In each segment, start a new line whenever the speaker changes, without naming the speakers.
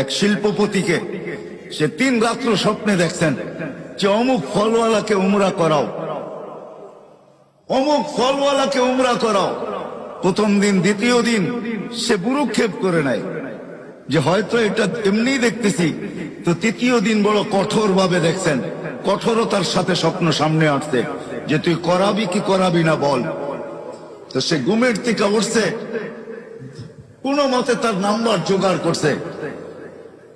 এক শিল্পপতিকে, সে 3 রাত্র স্বপ্নে দেখছেন যে অমুক ফলওয়ালাকে উমরা করাও, অমুক ফলওয়ালাকে উমরা করাও। প্রথম দিন, দ্বিতীয় দিন সে বুরুক্ষেপ করে নাই যে হয়তো এটা এমনি দেখতেছি। তো তৃতীয় দিন বড় কঠোর ভাবে দেখছেন, কঠোরতার সাথে স্বপ্ন সামনে আসছে যে তুই করাবি কি করাবি না বল। তো সে ঘুমের থেকে উঠছে, কোন মতে তার নাম্বার জোগাড় করছে,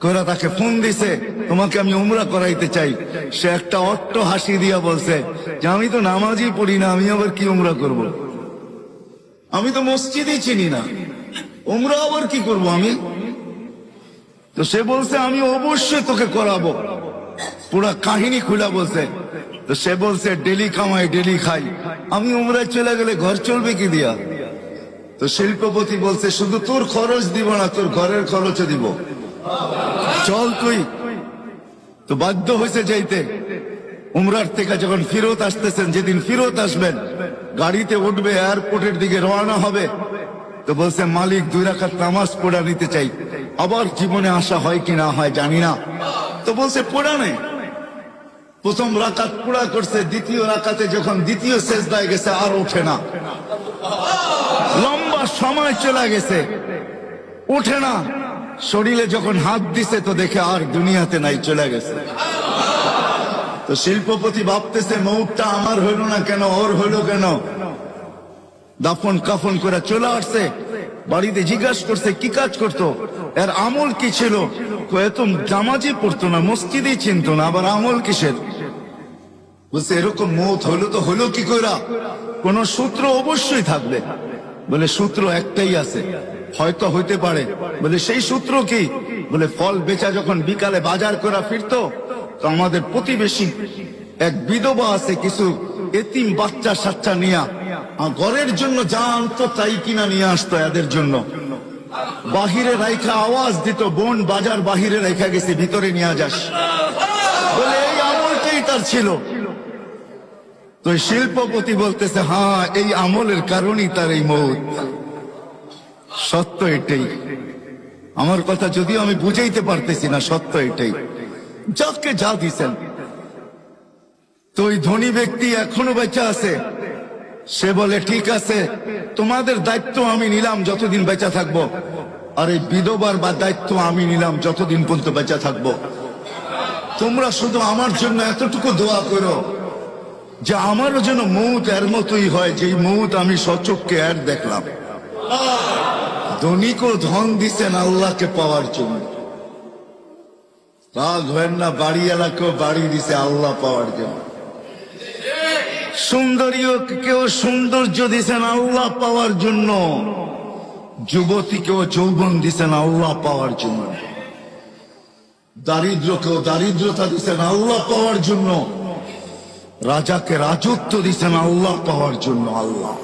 করে তাকে ফোন দিছে, তোমাকে আমি উমরা করাইতে চাই। সে একটা অট্ট হাসি দিয়া বলছে যে আমি তো নামাজই পড়ি না, আমি আবার কি উমরা করব? আমি তো মসজিদই চিনি না, উমরা আবার কি করব আমি? তো সে বলছে আমি অবশ্যই তোকে করাবো। পুরা কাহিনী খুলা বলছে। তো সে বলছে ডেলি কামাই ডেলি খাই, আমি উমরায় চলে গেলে ঘর চলবে কি দিয়া? তো শিল্পপতি বলছে শুধু তোর খরচ দিব না, তোর ঘরের খরচও দিব, চল তুই। তো বাধ্য হয়েছে যাইতে। উমরার থেকে যখন ফিরত আসতেছেন, যেদিন ফিরত আসবেন, গাড়িতে উঠবে, এয়ারপোর্টের দিকে রওনা হবে, তো বলছে মালিক 2 রাকাত নামাজ পড়া নিতে চাই। আবার জীবনে আসা হয় কি না হয় জানি না। তো বলছে পড়া নেই। প্রথম রাকাত পুরা করছে, দ্বিতীয় রাকাতে যখন দ্বিতীয় সেজদায় গেছে আর ওঠে না, লম্বা সময় চলে গেছে, ওঠে না। শরীরে যখন হাত দিছে তো দেখে আর দুনিয়াতে নাই, চলে গেছে। তো শিল্পপতি ভাবতেছে মৌতটা আমার হইল না কেন, ওর হইল কেন? দাফন কাফন করে চলে আসছে, বাড়িতে জিজ্ঞাসা করছে কি কাজ করতো, এর আমল কি ছিল? এত জামাজি পড়তো না, মসজিদই চিনতো না, আবার আমল কিসের? বলছে এরকম মৌত হইলো তো হইলো কি কইরা? কোন সূত্র অবশ্যই থাকবে। বলে সূত্র একটাই আছে, হয়তো হইতে পারে। বলে সেই সূত্র কি? বলে ফল বেচা যখন বিকালে বাজার করা ফিরতো, তো আমাদের প্রতিবেশী এক বিধবা আছে, কিছু এতিম বাচ্চা সাচ্চা নিয়া ঘরের জন্য যা আনতো তাই কিনা নিয়ে আসতো এদের জন্য। বাহিরে রাইখা আওয়াজ দিত, বোন বাজার বাহিরে রাইখা গেছে, ভিতরে নিয়ে যাস। বলে এই আমলটাই তার ছিল। তো শিল্পপতি বলতেছে হ্যাঁ, এই আমলের কারণেই তার এই মৌত। সত্য এটাই। আমার কথা যদিও আমি বুঝাইতে পারতেছি না, সত্য এটাই। যাকে যা দিছেন। তো ওই ধনী ব্যক্তি এখনো বেঁচে আছে। সে বলে ঠিক আছে, তোমাদের দায়িত্ব আমি নিলাম যতদিন বেঁচে থাকবো, আর এই বিধবার বা দায়িত্ব আমি নিলাম যতদিন পর্যন্ত বেঁচে থাকবো। তোমরা শুধু আমার জন্য এতটুকু দোয়া করো যে আমারও যেন মৌত এর মতোই হয়, যে মৌত আমি সচক্ষে এর দেখলাম। ধনীকেও ধন দিছেন আল্লাহকে পাওয়ার জন্য, রাগ হয় না। বাড়ি এলাকাও বাড়ি দিছে আল্লাহ পাওয়ার জন্য। সুন্দরীও কেউ সৌন্দর্য দিছেন আল্লাহ পাওয়ার জন্য, যুবতীকেও যৌবন দিছেন আল্লাহ পাওয়ার জন্য, দারিদ্রকেও দারিদ্রতা দিছেন আল্লাহ পাওয়ার জন্য, রাজাকে রাজত্ব দিছেন আল্লাহ পাওয়ার জন্য। আল্লাহ